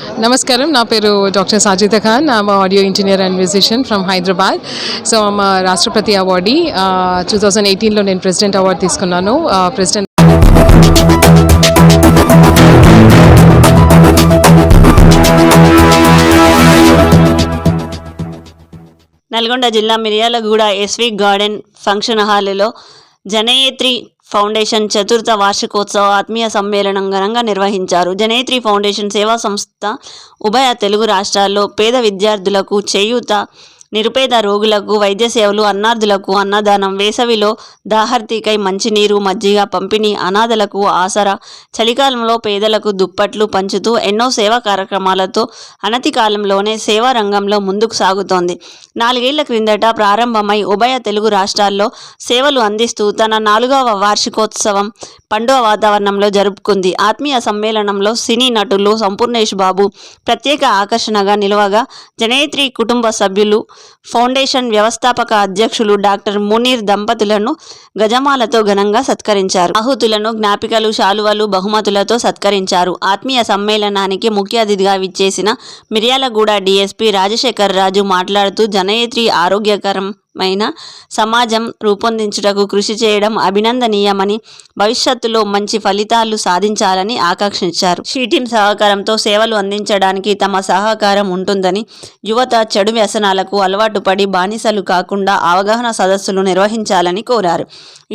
Namaskaram, na peru Dr. Sajida Khan. I'm an audio engineer and musician from Hyderabad. So I'm a Rashtrapati awardee. 2018 లో నేను president award తీసుకున్నాను. President Nalgonda జిల్లా Miryalaguda SV garden function హాలులో జనయేత్రి foundation చతుర్థ వార్షికోత్సవ ఆత్మీయ సమ్మేళనం ఘనంగా నిర్వహించారు. జనయేత్రి ఫౌండేషన్ సేవా సంస్థ ఉభయ తెలుగు రాష్ట్రాల్లో పేద విద్యార్థులకు చేయూత, నిరుపేద రోగులకు వైద్య సేవలు, అన్నార్థులకు అన్నదానం, వేసవిలో దాహార్తికై మంచినీరు, మజ్జిగ పంపిణీ, అనాథలకు ఆసరా, చలికాలంలో పేదలకు దుప్పట్లు పంచుతూ ఎన్నో సేవా కార్యక్రమాలతో అనతి కాలంలోనే సేవా రంగంలో ముందుకు సాగుతోంది. 4 ఏళ్ల క్రిందట ప్రారంభమై ఉభయ తెలుగు రాష్ట్రాల్లో సేవలు అందిస్తూ తన 4వ వార్షికోత్సవం పండుగ వాతావరణంలో జరుపుకుంది. ఆత్మీయ సమ్మేళనంలో సినీ నటులు సంపూర్ణేష్ బాబు ప్రత్యేక ఆకర్షణగా నిలవగా, జనయేత్రి కుటుంబ సభ్యులు, ఫౌండేషన్ వ్యవస్థాపక అధ్యక్షులు డాక్టర్ మునీర్ దంపతులను గజమాలతో ఘనంగా సత్కరించారు. ఆహుతులను జ్ఞాపికలు, శాలువలు, బహుమతులతో సత్కరించారు. ఆత్మీయ సమ్మేళనానికి ముఖ్య అతిథిగా విచ్చేసిన మిర్యాలగూడ డీఎస్పీ రాజశేఖర్ రాజు మాట్లాడుతూ, జనయేత్రి ఆరోగ్యకరమైన సమాజం రూపొందించుటకు కృషి చేయడం అభినందనీయమని, భవిష్యత్తులో మంచి ఫలితాలు సాధించాలని ఆకాంక్షించారు. షీటీం సహకారంతో సేవలు అందించడానికి తమ సహకారం ఉంటుందని, యువత చెడు వ్యసనాలకు అలవాటు పడి బానిసలు కాకుండా అవగాహన సదస్సులు నిర్వహించాలని కోరారు.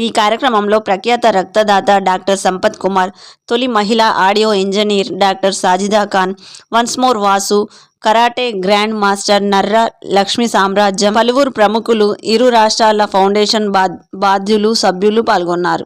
ఈ కార్యక్రమంలో ప్రఖ్యాత రక్తదాత డాక్టర్ సంపత్ కుమార్, తొలి మహిళా audio engineer doctor Sajida Khan, once more Vasu, karate grand master Narra Lakshmi సామ్రాజ్యం, పలువురు ప్రముఖులు, ఇరు రాష్ట్రాల ఫౌండేషన్ బాధ్యులు, సభ్యులు పాల్గొన్నారు.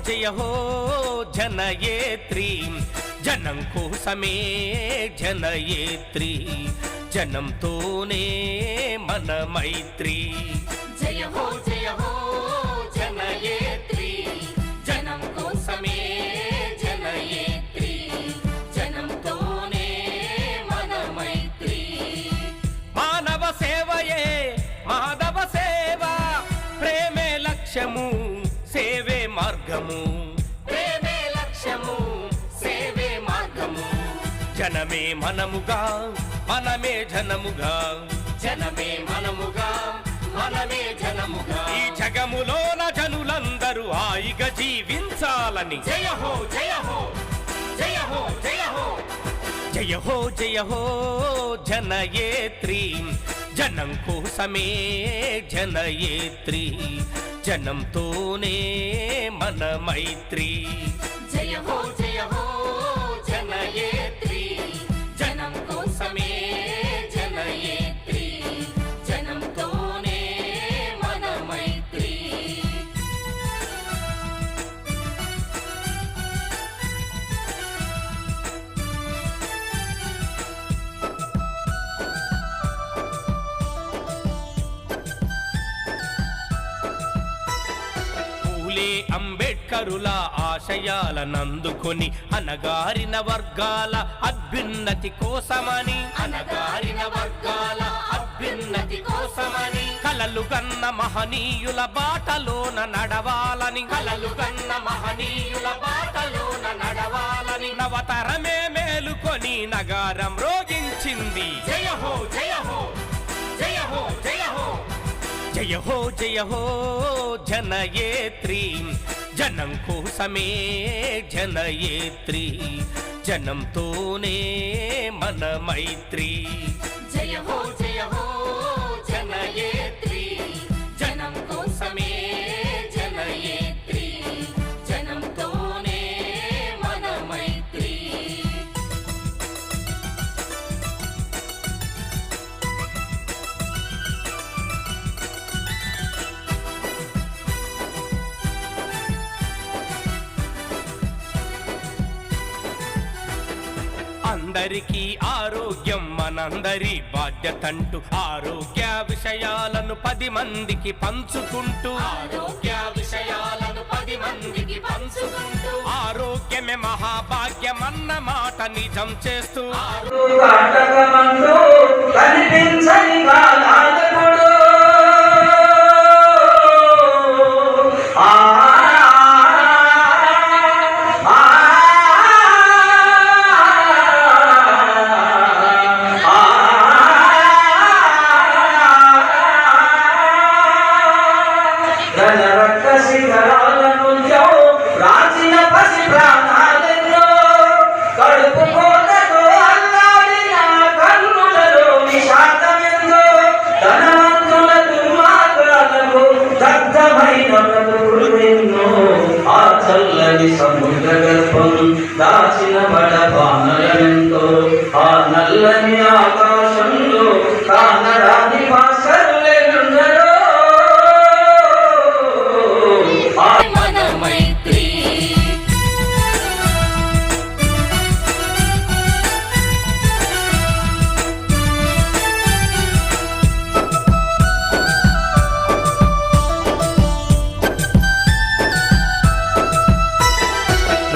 జయ హో జనయేత్రి, జనం కోసమే జనయేత్రి, జనంతోనే మన మైత్రి. జయ హో జనయేత్రి, జనం కోసమే జనయేత్రి, జనంతోనే మన మైత్రి. మానవ సేవయే మాధవ సేవ, ప్రేమే లక్ష్యము సేవే మార్గము, ప్రేమే లక్ష్యము సేవే మార్గము. జనమే మనముగా మనమే జనముగా, జనమే మనముగా మనమే జనముగా, ఈ జగములోన జనులందరూ హాయిగా జీవించాలని. జయ హో జయ హో జయ హో జయ హో జయ హో జయ హో జనయేత్రి, జనం కోసమే జనయేత్రి, జనంతోనే మన మైత్రి. జయ హో జనయేత్రి, జనం కోసమే జనయేత్రి, జనంతోనే మన మైత్రి. అంబేడ్కరుల ఆశయాలనందుకొని అనగారిన వర్గాల అభ్యున్నతి కోసమని, అనగారిన వర్గాల అభ్యున్నతి కోసమని, కలలు కన్న మహనీయుల బాటలోన నడవాలని, కలలు కన్న మహనీయుల బాటలోన నడవాలని, నవతరమే మేలుకొని నగారం రోగించింది. జయ హో జయ హో జయ హో జయ హో జయ హో జయ హో జనయేత్రి, జనం కోసమే జనయేత్రి, జనంతోనే మన మైత్రి. జయ హో జనయేత్రి, జనం కోసమే జనయేత్రి, జనంతోనే మన మైత్రి. అందరికీ ఆరోగ్యం మనందరి బాధ్యతంటూ ఆరోగ్య విషయాలను 10 మందికి పంచుకుంటూ ఆరోగ్యమే మహాభాగ్యమన్న మాట నిజం చేస్తూ సముద్ర గర్భం దాచిన బడబానలెంతో ఆ నల్లని ఆకాశంలో కానరాని భాషలులెన్నడో మన మైత్రి.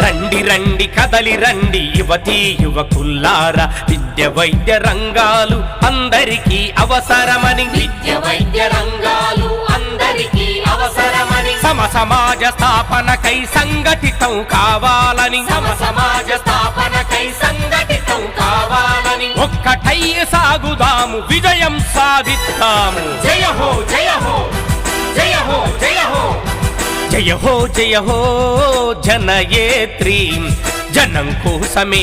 రండి రండి కదలి రండి యువతీ యువకుల్లారా, విద్య వైద్య రంగాలు అందరికీ అవసరమని, విద్య వైద్య రంగాలు అందరికీ అవసరమని, సమాజ స్థాపనకై సంఘటితం కావాలని, సమాజ స్థాపనకై సంఘటితం కావాలని, ఒక్కటై సాగుదాము విజయం సాధిద్దాము. జయ హో జయ హో జయ హో జయ హో జయ హో జయ హో జనయేత్రి, జనం కోసమే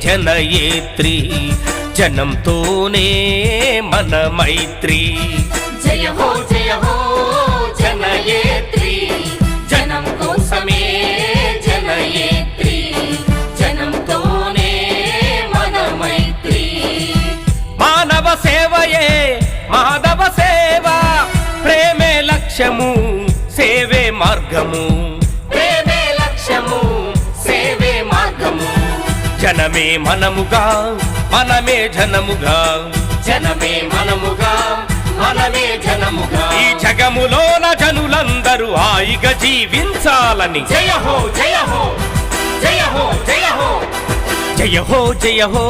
జనయేత్రి, జనంతోనే మన మైత్రి. జయ హో జనయేత్రి, జనం కోసమే జనయేత్రి, జనంతోనే మన మైత్రి. మానవ సేవయే మాధవ సేవ, ప్రేమే లక్ష్యము సేవే మార్గము, ప్రేమే లక్ష్యము సేవే మార్గము. జనమే మనముగా మనమే జనముగా, జనమే మనముగా మనమే జనముగా, ఈ జగములోన జనులందరూ హాయిగా జీవించాలని. జయ హో జయ హో జయ హో జయ హో జయ హో జయ హో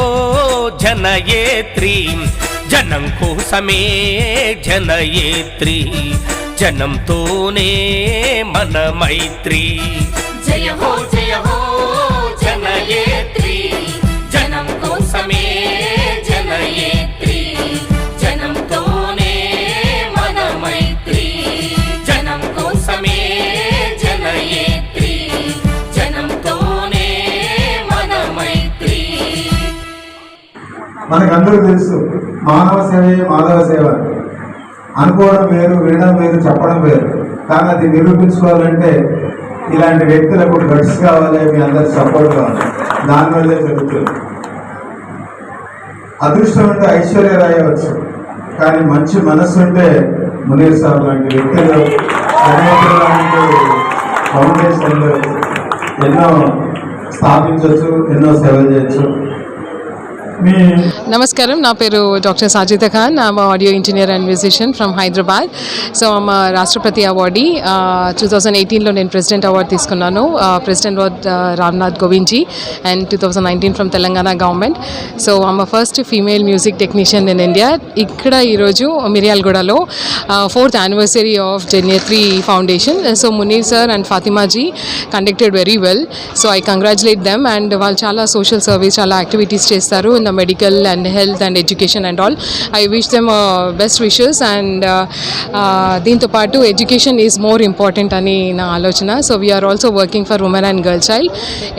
జనయేత్రి, జనం కోసమే జనయేత్రి, జనంతోనే మన మైత్రి. జయ హో జనయేత్రి, జనం కోసమే జనయేత్రి, జనంతోనే మన మైత్రి. జనం కోసమే జనయేత్రి, జనంతోనే మన మైత్రి. మనకందరూ తెలుసు మానవ సేవే మాధవ సేవ. అనుకోవడం వేరు, వినడం వేరు, చెప్పడం వేరు. కానీ అది నిరూపించుకోవాలంటే ఇలాంటి వ్యక్తులకు గట్స్ కావాలి, మీ అందరి సపోర్ట్ కావాలి. దానివల్లే జరుగుతుంది. అదృష్టం అంటే ఐశ్వర్యరాయ్ వచ్చు, కానీ మంచి మనస్సు ఉంటే మునీర్ సార్ లాంటి వ్యక్తులు, లాంటి ఫౌండేషన్లు ఎన్నో స్థాపించవచ్చు, ఎన్నో సేవలు చేయొచ్చు. నమస్కారం, నా పేరు doctor Sajida Khan. I'm audio engineer and musician from Hyderabad. So I'm రాష్ట్రపతి అవార్డీ. 2018లో నేను ప్రెసిడెంట్ అవార్డు తీసుకున్నాను. President was Ramnath Kovind ji, and 2019 from Telangana government. So I'm first female music technician in India. ఇక్కడ ఈరోజు మిర్యాలగూడలో 4th anniversary of Janayetri foundation. So Munir sir and Fatima ji conducted very well. So I congratulate them. And వాళ్ళు చాలా social service, చాలా activities చేస్తారు in the the medical and health and education and all. I wish them best wishes, and దీంతో పాటు education is more important అని నా ఆలోచన. So we are also working for women and girl child.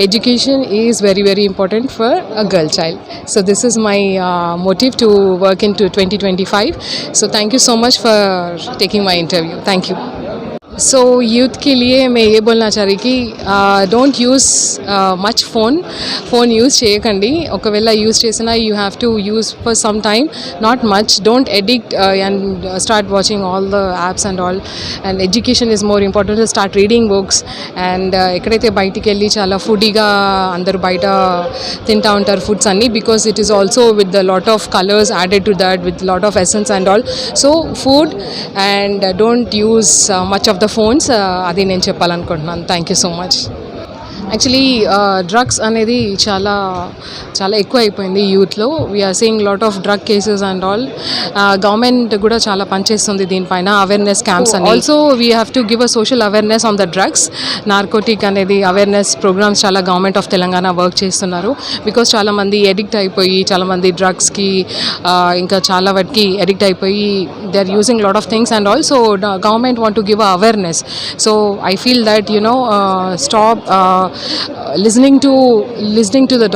Education is very, very important for a girl child. So this is my motive to work into 2025. So thank you so much for taking my interview. Thank you. So youth के लिए मैं ये बोलना चाह रही कि don't use much phone use చేయకండి. ఒకవేళ యూజ్ చేసినా you have to use for some time, not much. Don't addict and start watching all the apps and all. And education is more important. Start reading books. And ఎక్కడైతే బయటికి వెళ్ళి చాలా ఫుడీగా అందరూ బయట తింటూ ఉంటారు ఫుడ్స్ అన్నీ, because it is also with the lot of colours added to that, with lot of essence and all. So food and don't use much of the phones. అది నేను చెప్పాలనుకుంటున్నాను. Thank you so much. Actually drugs అనేది చాలా చాలా ఎక్కువ అయిపోయింది యూత్లో. We are seeing lot of drug cases and all. Government కూడా చాలా పనిచేస్తుంది దీనిపైన, అవేర్నెస్ క్యాంప్స్ అని. Also we have to give a social awareness on the drugs. Narcotic అనేది అవేర్నెస్ ప్రోగ్రామ్స్ చాలా గవర్నమెంట్ ఆఫ్ తెలంగాణ వర్క్ చేస్తున్నారు. బికాస్ చాలామంది ఎడిక్ట్ అయిపోయి, చాలామంది డ్రగ్స్కి ఇంకా చాలా వాటికి ఎడిక్ట్ అయిపోయి they are using lot of things and all. So government want to give a awareness. So I feel that stop listening to the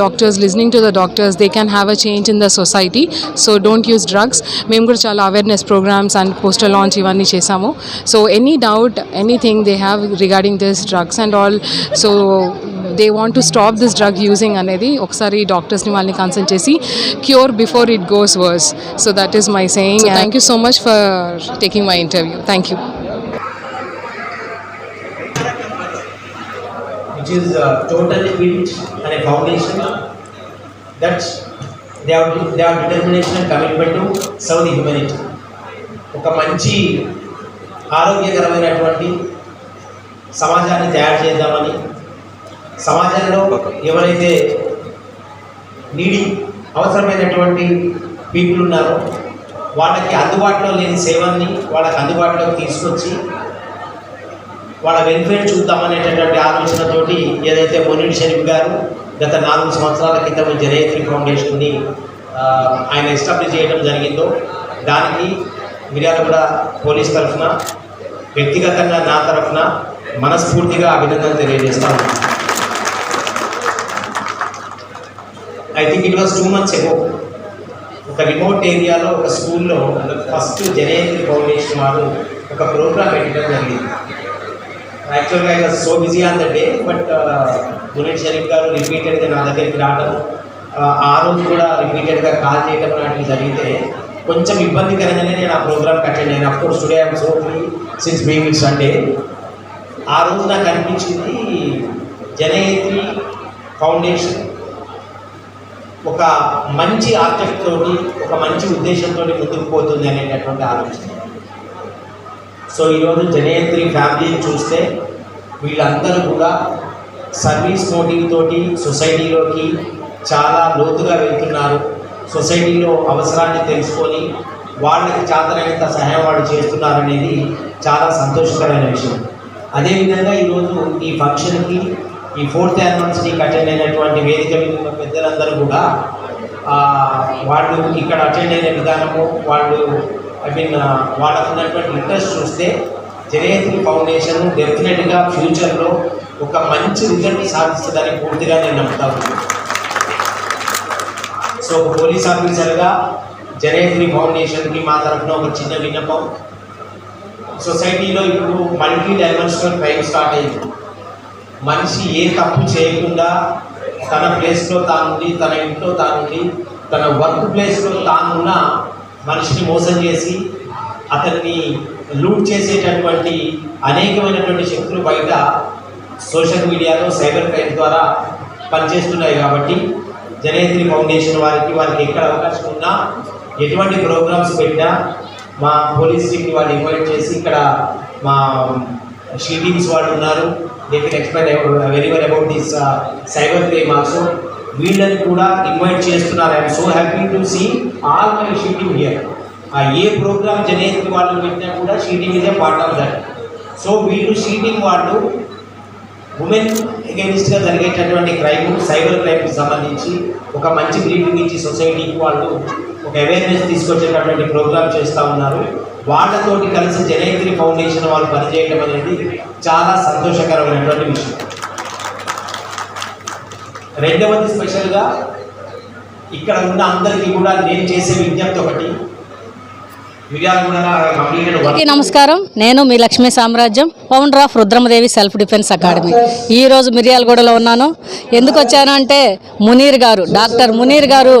doctors, they can have a change in the society. So don't use drugs. మేము కూడా చాలా awareness programs and poster launch ఇవన్నీ చేసాము. So any doubt, anything they have regarding this drugs and all, so they want to stop this drug using అనేది ఒకసారి డాక్టర్స్ని వాళ్ళని consult చేసి cure before it goes worse. So that is my saying. Thank you so much for taking my interview. Thank you. which is totally built on a foundation that they have determination and commitment to serve the humanity. ఒక మంచి ఆరోగ్యకరమైనటువంటి సమాజాన్ని తయారు చేద్దామని, సమాజంలో ఎవరైతే అవసరమైనటువంటి people ఉన్నారో వాళ్ళకి అందుబాటులో లేని సేవల్ని వాళ్ళకి అందుబాటులోకి తీసుకొచ్చి వాళ్ళ వెల్ఫేర్ చూద్దామనేటటువంటి ఆలోచనతోటి ఏదైతే మొనిడ్ షరీఫ్ గారు గత 4 సంవత్సరాల క్రితం జనయత్రి ఫౌండేషన్ని ఆయన ఎస్టాబ్లిష్ చేయడం జరిగిందో, దానికి మిర్యాలగూడ పోలీస్ తరఫున, వ్యక్తిగతంగా నా తరఫున మనస్ఫూర్తిగా అభినందనలు తెలియజేస్తాను. I think it was 2 months ago ఒక రిమోట్ ఏరియాలో ఒక స్కూల్లో ఫస్ట్ జనయత్రి ఫౌండేషన్ వారు ఒక ప్రోగ్రామ్ పెట్టడం జరిగింది. యాక్చువల్గా I was so busy on the day, but మొనిడ్ షరీఫ్ గారు రిపీటెడ్గా నా దగ్గరికి రావడం, ఆ రోజు కూడా రిపీటెడ్గా కాల్ చేయడం లాంటివి జరిగితే కొంచెం ఇబ్బందికరంగానే నేను ఆ ప్రోగ్రామ్కి అటెండ్ అయ్యాను. Of course today I'm so free since being it Sunday. ఆ రోజు నాకు అనిపించింది జనయత్రి ఫౌండేషన్ ఒక మంచి ఆబ్జెక్ట్ తోటి, ఒక మంచి ఉద్దేశంతో ముందుకు పోతుంది అనేటటువంటి ఆలోచన. సో ఈరోజు జనయత్రి ఫ్యామిలీని చూస్తే వీళ్ళందరూ కూడా సర్వీస్ మోటివ్ తోటి సొసైటీలోకి చాలా లోతుగా వెళ్తున్నారు. సొసైటీలో అవసరాన్ని తెలుసుకొని వాళ్ళకి చేతనైనంత సహాయం వాళ్ళు చేస్తున్నారనేది చాలా సంతోషకరమైన విషయం. అదేవిధంగా ఈరోజు ఈ ఫంక్షన్కి, ఈ 4th యానివర్సరీకి అటెండ్ అయినటువంటి వేదిక మీద ఉన్న పెద్దలందరూ కూడా వాళ్ళు ఇక్కడ అటెండ్ అయిన విధానము, వాళ్ళు వాళ్ళకు ఉన్నటువంటి ఇంట్రెస్ట్ చూస్తే జనయత్రి ఫౌండేషన్ డెఫినెట్గా ఫ్యూచర్లో ఒక మంచి రిజల్ట్ సాధిస్తుందని పూర్తిగా నేను నమ్ముతాను. సో ఒక పోలీస్ ఆఫీసర్గా జనయత్రి ఫౌండేషన్కి మా తరఫున ఒక చిన్న విన్నపం. సొసైటీలో ఇప్పుడు మల్టీ డైమెన్షనల్ క్రైమ్ స్టార్ట్ అయింది. మనిషి ఏ తప్పు చేయకుండా తన ప్లేస్లో తానుండి, తన ఇంట్లో తానుండి, తన వర్క్ ప్లేస్లో తానున్న మనిషిని మోసం చేసి అతన్ని లూట్ చేసేటటువంటి అనేకమైనటువంటి శక్తులు బయట సోషల్ మీడియాలో సైబర్ క్రైమ్ ద్వారా పనిచేస్తున్నాయి. కాబట్టి జనయత్రి ఫౌండేషన్ వారికి ఎక్కడ అవకాశం ఉన్నా, ఎటువంటి ప్రోగ్రామ్స్ పెట్టినా మా పోలీస్ టీమ్ని వాళ్ళు ఇన్వైట్ చేసి, ఇక్కడ మా షీ టీమ్స్ వాళ్ళు ఉన్నారు, they can explain very well about this cyber crime also, వీళ్ళని కూడా ఇన్వైట్ చేస్తున్నారు. I'm so happy to see all my she team here. A program జనయత్రి వాళ్ళు పెట్టినా కూడా she team is a part of that. So వీళ్ళు she team వాళ్ళు women అగైనిస్ట్గా జరిగేటటువంటి క్రైమ్, సైబర్ క్రైమ్కి సంబంధించి ఒక మంచి బ్రీఫింగ్ ఇచ్చి సొసైటీకి వాళ్ళు ఒక అవేర్నెస్ తీసుకొచ్చేటటువంటి ప్రోగ్రామ్ చేస్తూ ఉన్నారు. వాళ్ళతోటి కలిసి జనయత్రి ఫౌండేషన్ వాళ్ళు పనిచేయడం అనేది చాలా సంతోషకరమైనటువంటి విషయం. రెండవది స్పెషల్గా ఇక్కడ ఉన్న అందరికీ కూడా నేను చేసే విజ్ఞప్తి ఒకటి, అందరికీ నమస్కారం. నేను మీ లక్ష్మీ సామ్రాజ్యం, founder of Rudramadevi self defence academy. ఈరోజు మిర్యాలగూడలో ఉన్నాను. ఎందుకు వచ్చానంటే డాక్టర్ మునీర్ గారు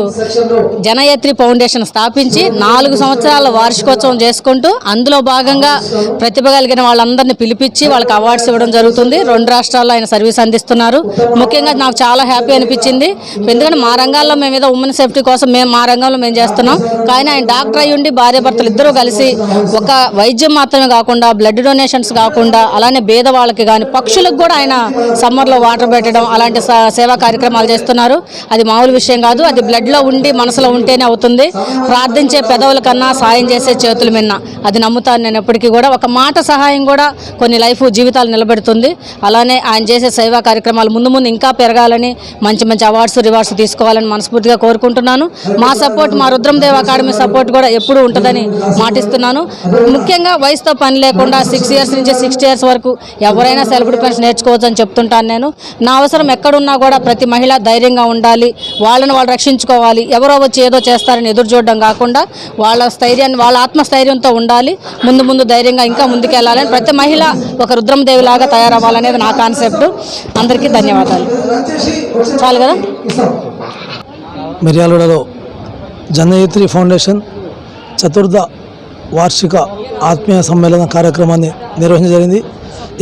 జనయత్రి ఫౌండేషన్ స్థాపించి 4 సంవత్సరాల వార్షికోత్సవం చేసుకుంటూ అందులో భాగంగా ప్రతిభ కలిగిన వాళ్ళందరినీ పిలిపించి వాళ్ళకి అవార్డ్స్ ఇవ్వడం జరుగుతుంది. 2 రాష్ట్రాల్లో ఆయన సర్వీస్ అందిస్తున్నారు. ముఖ్యంగా నాకు చాలా హ్యాపీ అనిపించింది. ఎందుకంటే మా రంగాల్లో మేము ఏదో ఉమెన్ సేఫ్టీ కోసం మా రంగంలో మేము చేస్తున్నాం. కానీ ఆయన డాక్టర్ అయ్యుండి భార్యాభర్తలు ఇద్దరూ కలిసి ఒక వైద్యం మాత్రమే కాకుండా బ్లడ్ డొనేషన్స్ కాకుండా అలానే పేద వాళ్ళకి కానీ పక్షులకు కూడా ఆయన సమ్మర్లో వాటర్ పెట్టడం అలాంటి సేవా కార్యక్రమాలు చేస్తున్నారు. అది మామూలు విషయం కాదు. అది బ్లడ్లో ఉండి మనసులో ఉంటేనే అవుతుంది. ప్రార్థించే పెదవుల కన్నా సాయం చేసే చేతులు మిన్న, అది నమ్ముతాను నేను ఎప్పటికీ కూడా. ఒక మాట సహాయం కూడా కొన్ని జీవితాలు నిలబెడుతుంది. అలానే ఆయన చేసే సేవా కార్యక్రమాలు ముందు ముందు ఇంకా పెరగాలని, మంచి మంచి అవార్డ్స్ రివార్డ్స్ తీసుకోవాలని మనస్ఫూర్తిగా కోరుకుంటున్నాను. మా సపోర్ట్, మా రుద్రమదేవి అకాడమీ సపోర్ట్ కూడా ఎప్పుడూ ఉంటుందని మాటిస్తున్నాను. ముఖ్యంగా వయసుతో పని లేకుండా 6 ఇయర్స్ నుంచి 60 ఇయర్స్ వరకు ఎవరైనా సెల్ఫ్ డిఫెన్స్ నేర్చుకోవచ్చు అని చెప్తుంటాను నేను. నా అవసరం ఎక్కడున్నా కూడా ప్రతి మహిళ ధైర్యంగా ఉండాలి, వాళ్ళని వాళ్ళు రక్షించుకోవాలి. ఎవరో వచ్చి ఏదో చేస్తారని ఎదురు చూడడం కాకుండా వాళ్ళ స్థైర్యాన్ని, వాళ్ళ ఆత్మస్థైర్యంతో ఉండాలి. ముందు ధైర్యంగా ఇంకా ముందుకెళ్ళాలని, ప్రతి మహిళ ఒక రుద్రమదేవి లాగా తయారవ్వాలనేది నా కాన్సెప్ట్. అందరికీ ధన్యవాదాలు. చాలు కదా. మిర్యాలగూడలో జనయత్రి ఫౌండేషన్ చతుర్థ వార్షిక ఆత్మీయ సమ్మేళన కార్యక్రమాన్ని నిర్వహించడం జరిగింది.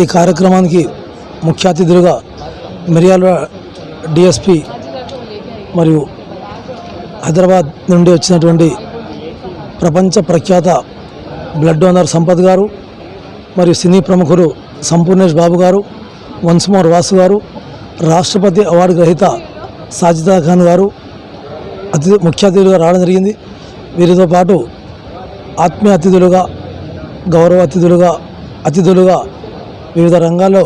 ఈ కార్యక్రమానికి ముఖ్య అతిథులుగా మిర్యాలగూడ డిఎస్పి మరియు హైదరాబాద్ నుండి వచ్చినటువంటి ప్రపంచ ప్రఖ్యాత బ్లడ్ డోనర్ సంపత్ గారు, మరియు సినీ ప్రముఖులు సంపూర్ణేష్ బాబు గారు, వన్స్మోర్ వాసు గారు, రాష్ట్రపతి అవార్డు గ్రహీత సాజిదా ఖాన్ గారు ముఖ్య అతిథులుగా రావడం జరిగింది. వీరితో పాటు ఆత్మీయ అతిథులుగా, గౌరవ అతిథులుగా వివిధ రంగాల్లో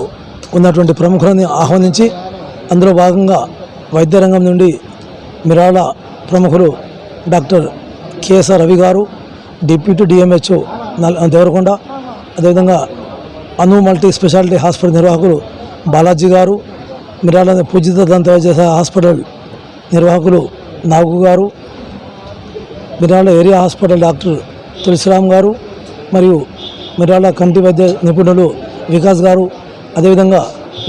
ఉన్నటువంటి ప్రముఖులని ఆహ్వానించి, అందులో భాగంగా వైద్య రంగం నుండి మిరాల ప్రముఖులు డాక్టర్ కేఎస్ఆర్ రవి గారు, డిప్యూటీ డిఎంహెచ్ఓ దేవరకొండ, అదేవిధంగా అను మల్టీ స్పెషాలిటీ హాస్పిటల్ నిర్వాహకులు బాలాజీ గారు, మిరాల పూజిత దంత వైద్య హాస్పిటల్ నిర్వాహకులు నాగు గారు, మిరాల ఏరియా హాస్పిటల్ డాక్టర్ తులసిరామ్ గారు, మరియు మిరాల కంటి వైద్య నిపుణులు వికాస్ గారు, అదేవిధంగా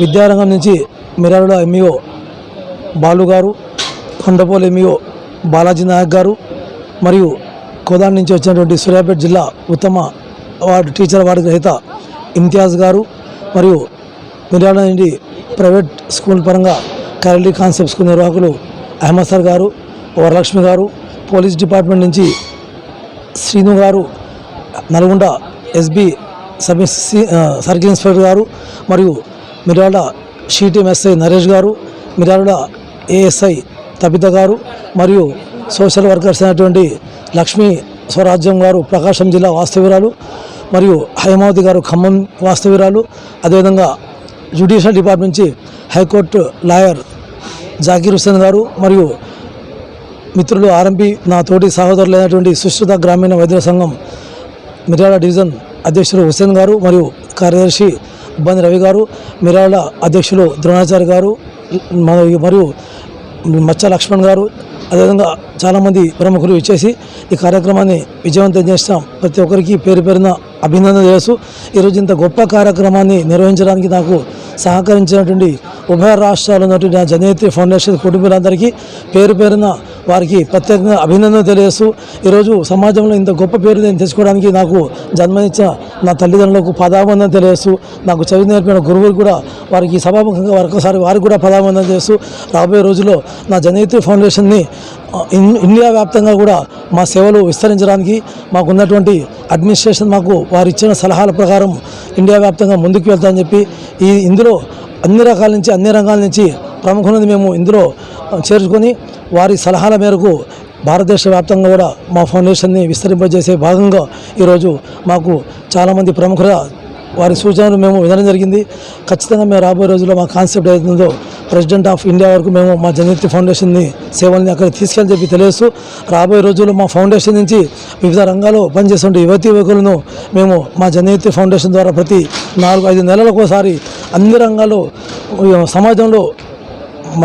విద్యారంగం నుంచి మిరాల ఎంఈఓ బాలు గారు, కొండపోలు ఎంఈఓ బాలాజీ నాయక్ గారు, మరియు కోదాన్ నుంచి వచ్చినటువంటి సూర్యాపేట జిల్లా ఉత్తమ టీచర్ అవార్డు గ్రహీత ఇమ్తియాజ్ గారు, మరియు మిర్యాల నుండి ప్రైవేట్ స్కూల్ పరంగా కైరళీ కాన్సెప్ట్ స్కూల్ నిర్వాహకులు అహ్మద్ సార్ గారు, వరలక్ష్మి గారు, పోలీస్ డిపార్ట్మెంట్ నుంచి శ్రీను గారు, నల్గొండ ఎస్బీ సర్కిల్ ఇన్స్పెక్టర్ గారు, మరియు మిర్యాల షీటీఎం ఎస్ఐ నరేష్ గారు, మిర్యాల ఏఎస్ఐ తబిత గారు, మరియు సోషల్ వర్కర్స్ అయినటువంటి లక్ష్మీ స్వరాజ్యం గారు ప్రకాశం జిల్లా వాస్తవ్యురాలు, మరియు హైమావతి గారు ఖమ్మం వాస్తవ్యురాలు, అదేవిధంగా జ్యుడిషియల్ డిపార్ట్మెంట్ నుంచి హైకోర్టు లాయర్ జాకీర్ హుస్సేన్ గారు, మరియు మిత్రులు ఆర్ఎంపీ నా తోటి సహోదరులైనటువంటి సుశ్రుత గ్రామీణ వైద్యుల సంఘం మిర్యాల డివిజన్ అధ్యక్షులు హుస్సేన్ గారు, మరియు కార్యదర్శి ఇబ్బంది రవి గారు, మిర్యాల అధ్యక్షులు ద్రోణాచారి గారు, మరియు మచ్చ లక్ష్మణ్ గారు, అదేవిధంగా చాలామంది ప్రముఖులు ఇచ్చేసి ఈ కార్యక్రమాన్ని విజయవంతం చేస్తాం. ప్రతి ఒక్కరికి పేరు పేరున అభినందన చేస్తూ ఈరోజు ఇంత గొప్ప కార్యక్రమాన్ని నిర్వహించడానికి నాకు సహకరించినటువంటి ఉభయ రాష్ట్రాలు ఉన్నటువంటి నా జనయత్రి ఫౌండేషన్ కుటుంబీలందరికీ పేరు పేరున వారికి ప్రత్యేకంగా అభినందన తెలియజేస్తూ, ఈరోజు సమాజంలో ఇంత గొప్ప పేరు నేను తెచ్చుకోవడానికి నాకు జన్మనిచ్చిన నా తల్లిదండ్రులకు పదాబంధన తెలియజేస్తూ, నాకు చదువు నేర్పిన గురువులు కూడా వారికి సభాముఖంగా మరొకసారి వారికి కూడా పదాబంధన చేస్తూ, రాబోయే రోజుల్లో నా జనయత్రి ఫౌండేషన్ని ఇండియా వ్యాప్తంగా కూడా మా సేవలు విస్తరించడానికి మాకున్నటువంటి అడ్మినిస్ట్రేషన్ మాకు వారు ఇచ్చిన సలహాల ప్రకారం ఇండియా వ్యాప్తంగా ముందుకు వెళ్తామని చెప్పి ఇందులో అన్ని రకాల నుంచి అన్ని రంగాల నుంచి ప్రముఖులను మేము ఇందులో చేర్చుకొని వారి సలహాల మేరకు భారతదేశ వ్యాప్తంగా కూడా మా ఫౌండేషన్ని విస్తరింపజేసే భాగంగా ఈరోజు మాకు చాలామంది ప్రముఖుల వారి సూచనలు మేము వినడం జరిగింది. ఖచ్చితంగా మేము రాబోయే రోజుల్లో మా కాన్సెప్ట్ ఏదైతుందో ప్రెసిడెంట్ ఆఫ్ ఇండియా వరకు మేము మా జననేత్రి ఫౌండేషన్ని సేవల్ని అక్కడ తీసుకెళ్ళి చెప్పి తెలియజేస్తూ రాబోయే రోజుల్లో మా ఫౌండేషన్ నుంచి వివిధ రంగాల్లో పనిచేస్తుంటే యువకులను మేము మా జననేత్రి ఫౌండేషన్ ద్వారా ప్రతి 4-5 నెలలకు ఒకసారి అన్ని రంగాల్లో సమాజంలో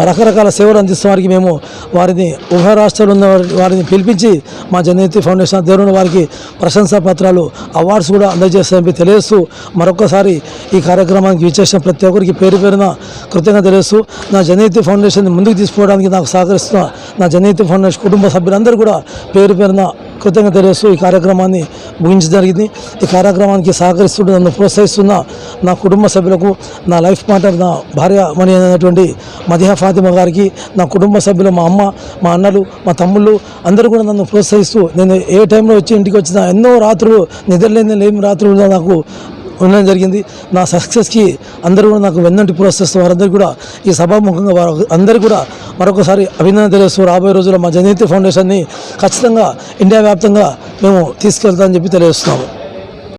రకరకాల సేవలు అందిస్తున్న వారికి మేము వారిని ఉభయ రాష్ట్రాలు ఉన్న వారిని పిలిపించి మా జననేత్రి ఫౌండేషన్ ఆధ్వర్యంలో వారికి ప్రశంసా పత్రాలు అవార్డ్స్ కూడా అందజేస్తామని తెలియజేస్తూ మరొకసారి ఈ కార్యక్రమానికి విచ్చేసిన ప్రతి ఒక్కరికి పేరు పేరున కృతజ్ఞత తెలియజేస్తూ నా జననేత్రి ఫౌండేషన్ ముందుకు తీసుకోవడానికి నాకు సహకరిస్తున్న నా జననేత్రి ఫౌండేషన్ కుటుంబ సభ్యులందరూ కూడా పేరు పేరున కృతజ్ఞత తెలియజేస్తూ ఈ కార్యక్రమాన్ని ముగించడం జరిగింది. ఈ కార్యక్రమానికి సహకరిస్తూ నన్ను ప్రోత్సహిస్తున్న నా కుటుంబ సభ్యులకు, నా లైఫ్ పార్ట్నర్, నా భార్యమణి అయినటువంటి మదిహా ఫాతిమా గారికి, నా కుటుంబ సభ్యులు, మా అమ్మ, మా అన్నలు, మా తమ్ముళ్ళు అందరూ కూడా నన్ను ప్రోత్సహిస్తూ నేను ఏ టైంలో వచ్చి ఇంటికి వచ్చినా ఎన్నో రాత్రులు నిద్రలేని రాత్రులు నాకు ఉండడం జరిగింది. నా సక్సెస్కి అందరూ కూడా నాకు వెన్నంటి ప్రోత్సహిస్తూ వారందరూ కూడా ఈ సభాముఖంగా అందరూ కూడా మరొకసారి అభినందన తెలియజేస్తూ రాబోయే రోజుల్లో మా జననేత్రి ఫౌండేషన్ని ఖచ్చితంగా ఇండియా వ్యాప్తంగా మేము తీసుకెళ్తామని చెప్పి తెలియజేస్తున్నాము.